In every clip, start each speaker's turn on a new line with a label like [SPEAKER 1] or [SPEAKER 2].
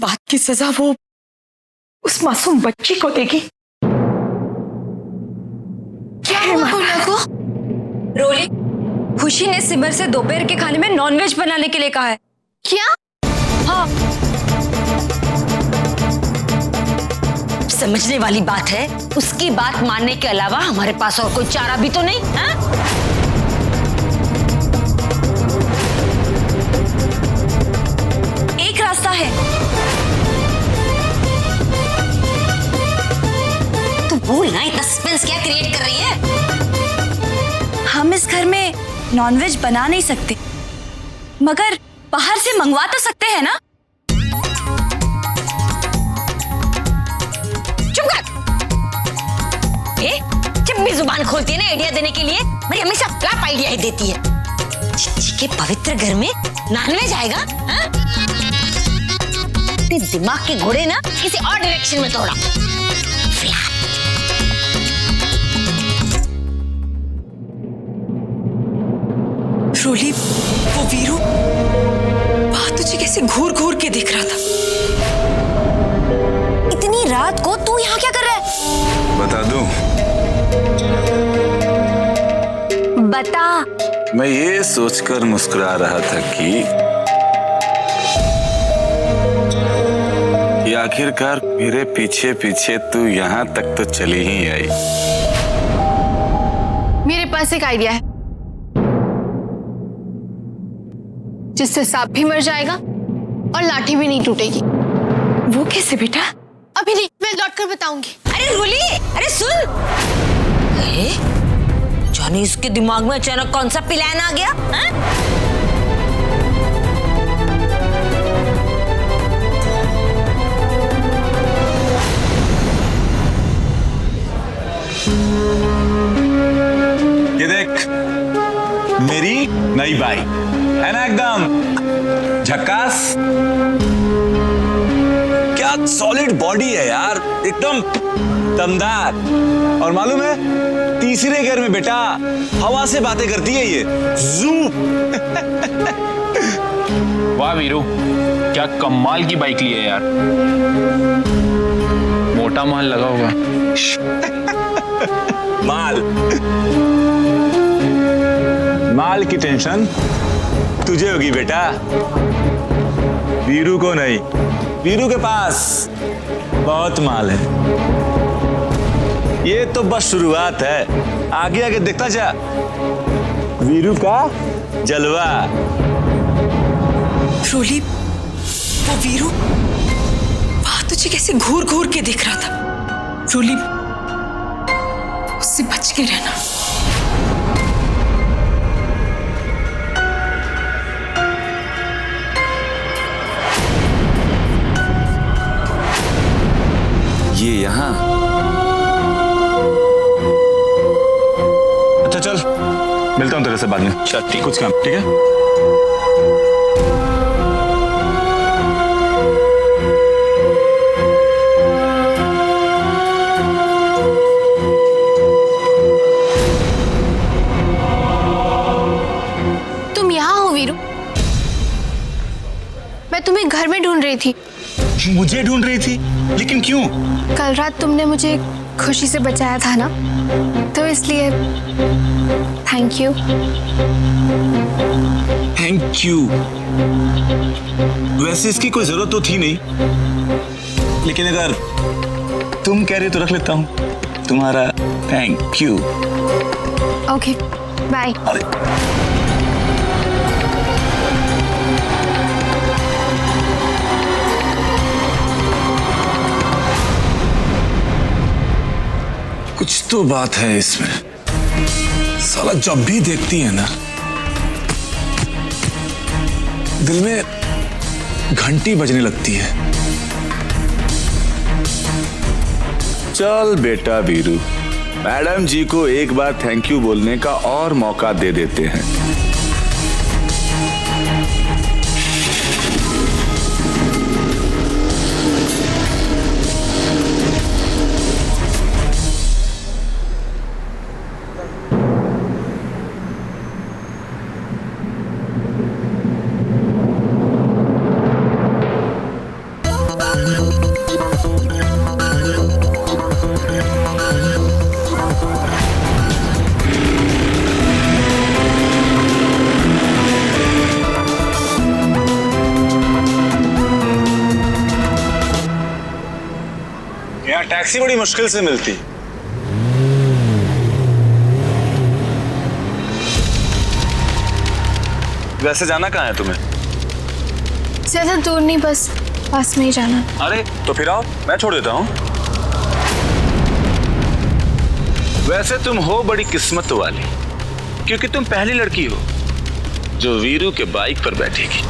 [SPEAKER 1] बात की सजा वो उस मासूम बच्ची को देगी।
[SPEAKER 2] क्या हुआ कोना को?
[SPEAKER 3] रोली, खुशी ने सिमर से दोपहर के खाने में नॉनवेज बनाने के लिए कहा है।
[SPEAKER 2] क्या?
[SPEAKER 3] हाँ, समझने वाली बात है, उसकी बात मानने के अलावा हमारे पास और कोई चारा भी तो नहीं है? एक रास्ता है, तू भूल ना, इतना सस्पेंस क्या क्रिएट कर रही है? हम इस घर में नॉनवेज बना नहीं सकते, मगर बाहर से मंगवा तो सकते हैं ना? चुप कर। जब भी जुबान खोलती है ना आइडिया देने के लिए, मेरी हमेशा फ्लॉप आइडिया ही देती है। चिट्ठी के पवित्र घर में नॉनवेज आएगा? हाँ? दिमाग के घोड़े ना किसी और डायरेक्शन में तोड़ा।
[SPEAKER 1] रोली, वो वीरू वहां तुझे कैसे घूर घूर के दिख रहा था।
[SPEAKER 3] इतनी रात को तू यहाँ क्या कर रहा है?
[SPEAKER 4] बता दूं?
[SPEAKER 3] बता।
[SPEAKER 4] मैं ये सोचकर मुस्कुरा रहा था कि आखिरकार मेरे पीछे पीछे तू यहाँ तक तो चली ही आई।
[SPEAKER 2] मेरे पास एक आइडिया है जिससे सांप भी मर जाएगा और लाठी भी नहीं टूटेगी।
[SPEAKER 1] वो कैसे बेटा?
[SPEAKER 2] अभी नहीं, मैं लौट कर बताऊंगी।
[SPEAKER 3] अरे रोली, अरे सुन। जाने इसके दिमाग में अचानक कौन सा प्लान आ गया? हा?
[SPEAKER 4] ये देख, मेरी नई बाइक है ना, एकदम झक्कास। क्या सॉलिड बॉडी है यार, एकदम दमदार। और मालूम है, तीसरे गियर में बेटा हवा से बातें करती है ये। जू।
[SPEAKER 5] वाह वीरू, क्या कमाल की बाइक ली है यार। मोटा माल लगा होगा।
[SPEAKER 4] माल की टेंशन तुझे होगी बेटा, वीरू को नहीं। वीरू के पास बहुत माल है। ये तो बस शुरुआत है, आगे आगे देखता जा वीरू का जलवा।
[SPEAKER 1] रोली, वो वीरू वहां तुझे कैसे घूर घूर के दिख रहा था। रोली, उससे बच के रहना।
[SPEAKER 4] ये यहाँ। अच्छा चल, मिलता हूं तेरे से बाद में।
[SPEAKER 5] चल ठीक।
[SPEAKER 4] कुछ काम, ठीक है?
[SPEAKER 2] तुम यहाँ हो वीरू? मैं तुम्हें घर में ढूंढ रही थी।
[SPEAKER 4] मुझे ढूंढ रही थी? लेकिन क्यों?
[SPEAKER 2] कल रात तुमने मुझे खुशी से बचाया था ना, तो इसलिए थैंक यू।
[SPEAKER 4] Thank you. वैसे इसकी कोई जरूरत तो थी नहीं, लेकिन अगर तुम कह रहे तो रख लेता हूं तुम्हारा थैंक यू।
[SPEAKER 2] Okay, bye.
[SPEAKER 4] कुछ तो बात है इसमें। साला जब भी देखती है ना, दिल में घंटी बजने लगती है। चल बेटा वीरू, मैडम जी को एक बार थैंक यू बोलने का और मौका दे देते हैं। टैक्सी बड़ी मुश्किल से मिलती। वैसे जाना कहाँ है तुम्हें?
[SPEAKER 2] ज्यादा दूर नहीं, बस पास में ही जाना।
[SPEAKER 4] अरे तो फिर आओ, मैं छोड़ देता हूँ। वैसे तुम हो बड़ी किस्मत वाली, क्योंकि तुम पहली लड़की हो जो वीरू के बाइक पर बैठेगी।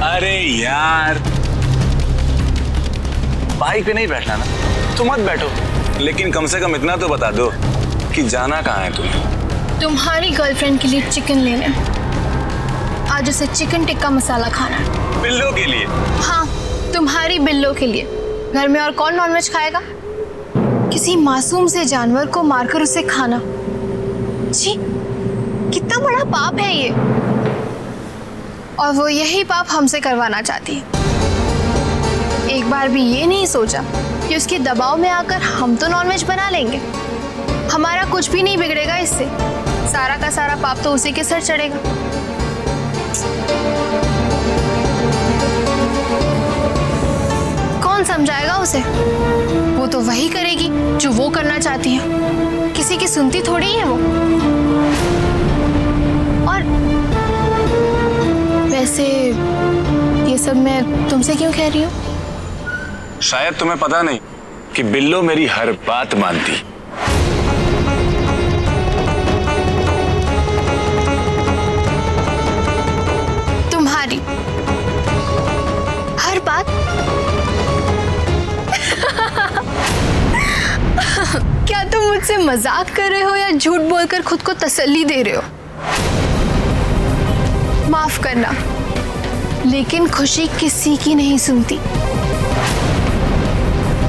[SPEAKER 4] अरे यार, बाइक पे नहीं बैठना ना तो मत बैठो, लेकिन कम से कम इतना तो बता दो कि जाना कहाँ है तुम्हें।
[SPEAKER 2] तुम्हारी गर्लफ्रेंड के लिए चिकन लेने। आज उसे चिकन टिक्का मसाला खाना है।
[SPEAKER 4] बिल्लो के लिए?
[SPEAKER 2] हाँ, तुम्हारी बिल्लो के लिए। घर में और कौन नॉनवेज खाएगा? किसी मासूम से जानवर को मारकर उसे खाना, जी कितना बड़ा पाप है ये। और वो यही पाप हमसे करवाना चाहती है। एक बार भी ये नहीं सोचा कि उसके दबाव में आकर हम तो नॉनवेज बना लेंगे। हमारा कुछ भी नहीं बिगड़ेगा इससे, सारा का सारा पाप तो उसी के सर चढ़ेगा। कौन समझाएगा उसे? वो तो वही करेगी जो वो करना चाहती है। किसी की सुनती थोड़ी है वो। और वैसे ये सब मैं तुमसे क्यों कह रही हूँ?
[SPEAKER 4] शायद तुम्हें पता नहीं कि बिल्लो मेरी हर बात मानती।
[SPEAKER 2] तुम्हारी हर बात? क्या तुम मुझसे मजाक कर रहे हो या झूठ बोलकर खुद को तसल्ली दे रहे हो? माफ करना, लेकिन खुशी किसी की नहीं सुनती।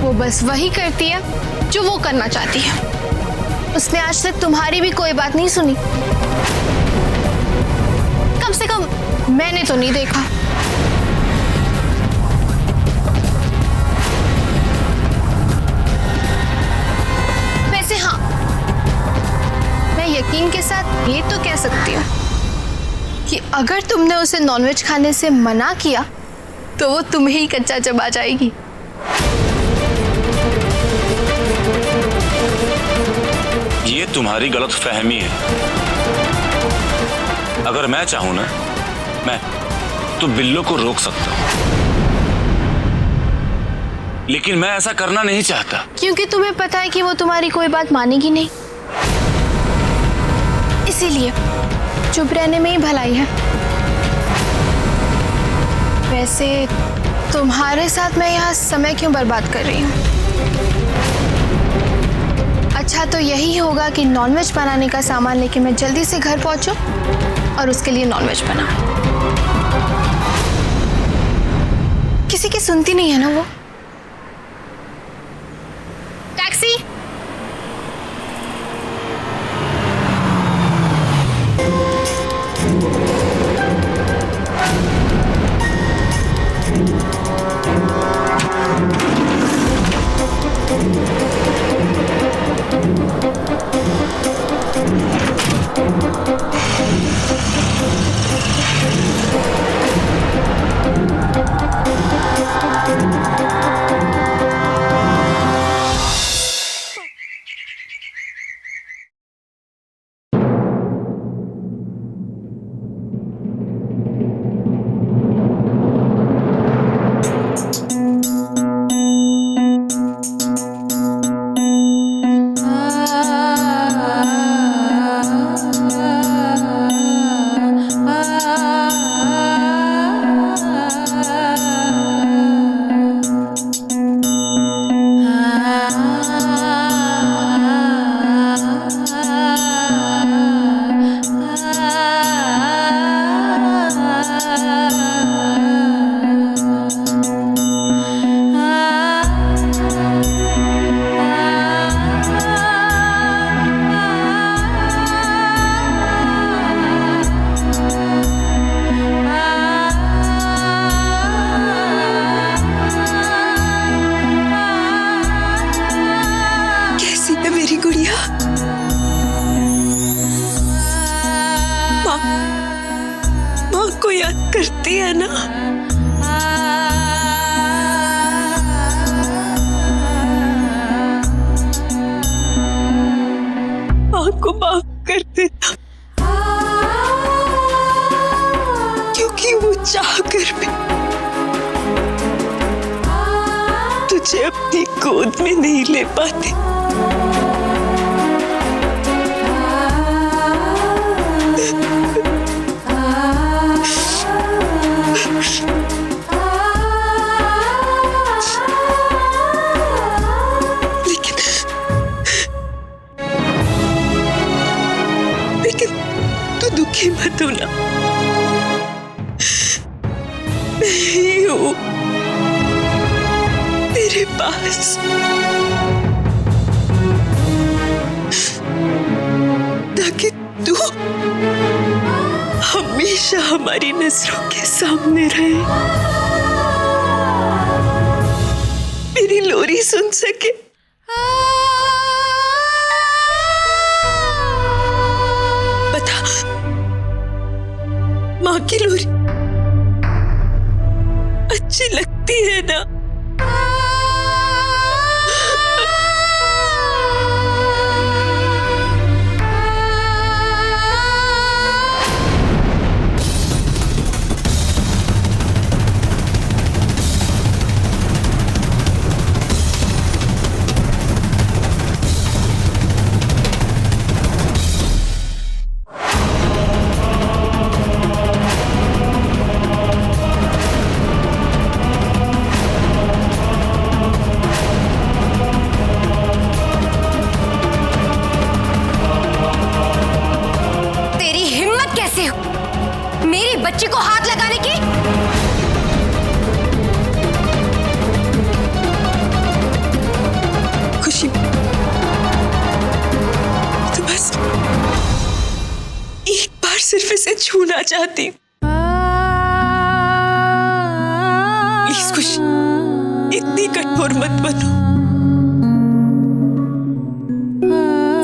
[SPEAKER 2] वो बस वही करती है जो वो करना चाहती है। उसने आज तक तुम्हारी भी कोई बात नहीं सुनी। कम से कम मैंने तो नहीं देखा। वैसे हाँ, मैं यकीन के साथ ये तो कह सकती हूँ कि अगर तुमने उसे नॉनवेज खाने से मना किया तो वो तुम्हें ही कच्चा चबा जाएगी।
[SPEAKER 4] ये तुम्हारी गलत फहमी है। अगर मैं चाहूं ना, मैं तो बिल्लो को रोक सकता हूं, लेकिन मैं ऐसा करना नहीं चाहता।
[SPEAKER 2] क्योंकि तुम्हें पता है कि वो तुम्हारी कोई बात मानेगी नहीं, इसीलिए चुप रहने में ही भलाई है। वैसे तुम्हारे साथ मैं यहाँ समय क्यों बर्बाद कर रही हूँ? अच्छा तो यही होगा कि नॉनवेज बनाने का सामान लेके मैं जल्दी से घर पहुंचूं और उसके लिए नॉनवेज बनाऊं। किसी की सुनती नहीं है ना वो। टैक्सी!
[SPEAKER 1] करती है ना? माँ को माफ कर देना, क्योंकि वो चाह कर भी तुझे अपनी गोद में नहीं ले पाते। लेकिन तू दुखी मत होना, मैं ही हूं तेरे पास, ताकि तू हमेशा हमारी नजरों के सामने रहे, मेरी लोरी सुन सके। बता, माँ की लोरी अच्छी लगती है ना?
[SPEAKER 3] मेरी बच्ची को हाथ लगाने की?
[SPEAKER 1] खुशी, तो बस एक बार सिर्फ इसे छूना चाहती हूँ। प्लीज खुशी, इतनी कठोर मत बनो,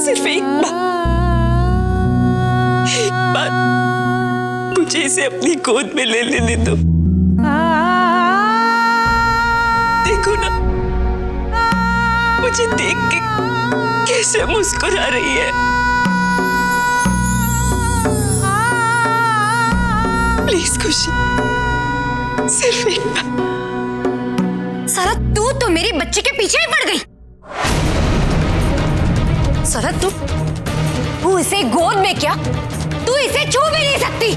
[SPEAKER 1] सिर्फ एक बार मुझे इसे अपनी गोद में ले लेने दो। देखो ना, मुझे देख के कैसे मुस्कुरा रही है। प्लीज खुशी, सिर्फ एक बार।
[SPEAKER 3] सारा तू तो मेरी बच्ची के पीछे ही पड़ गई। सारा तू इसे गोद में क्या, तू इसे छू भी नहीं सकती।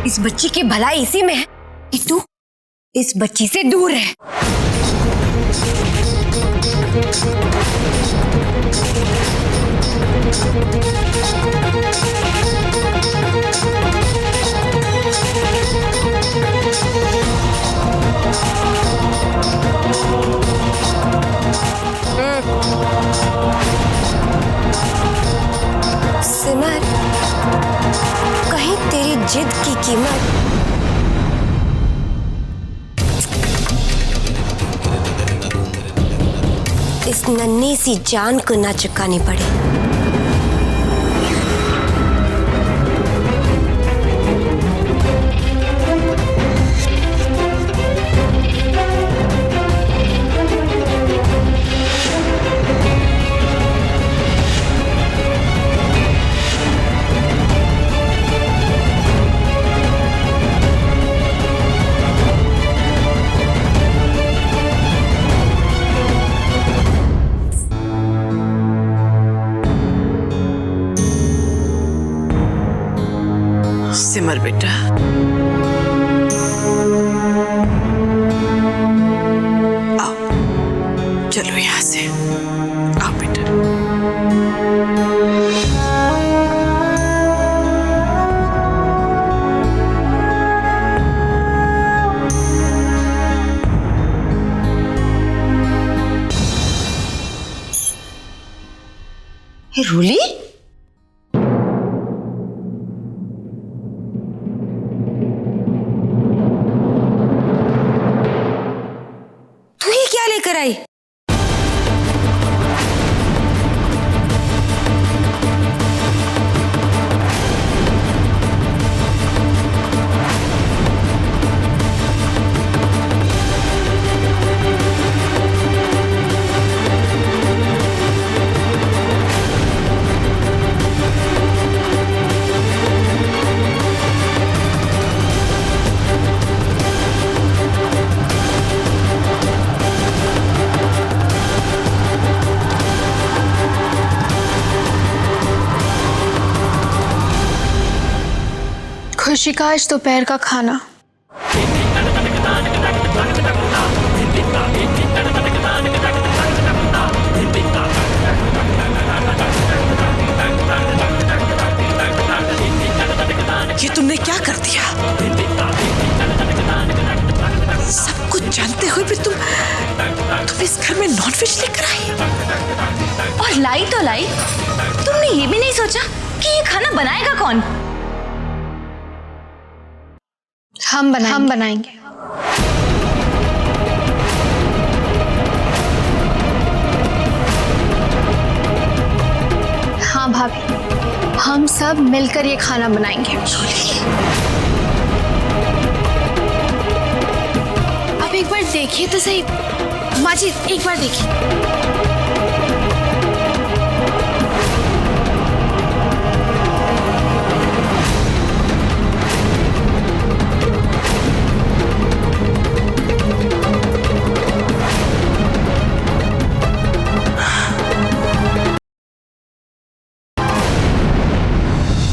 [SPEAKER 3] इस बच्ची की भलाई इसी में है कि तू इस बच्ची से दूर रहे। सिमर, कहीं तेरी जिद की कीमत इस नन्ही सी जान को ना चुकानी पड़े।
[SPEAKER 1] सिमर बेटा, आओ, चलो यहां से, आओ बेटा।
[SPEAKER 3] रूली,
[SPEAKER 2] खुशी का आज दोपहर का खाना।
[SPEAKER 1] ये तुमने क्या कर दिया? सब कुछ जानते हुए भी तुम इस घर में नॉनवेज लेकर आई?
[SPEAKER 3] और लाई तो लाई, तुमने ये भी नहीं सोचा कि ये खाना बनाएगा कौन?
[SPEAKER 2] हम बनाएंगे। हाँ भाभी, हम सब मिलकर ये खाना बनाएंगे। अब एक बार देखिए तो सही, माजिद एक बार देखिए।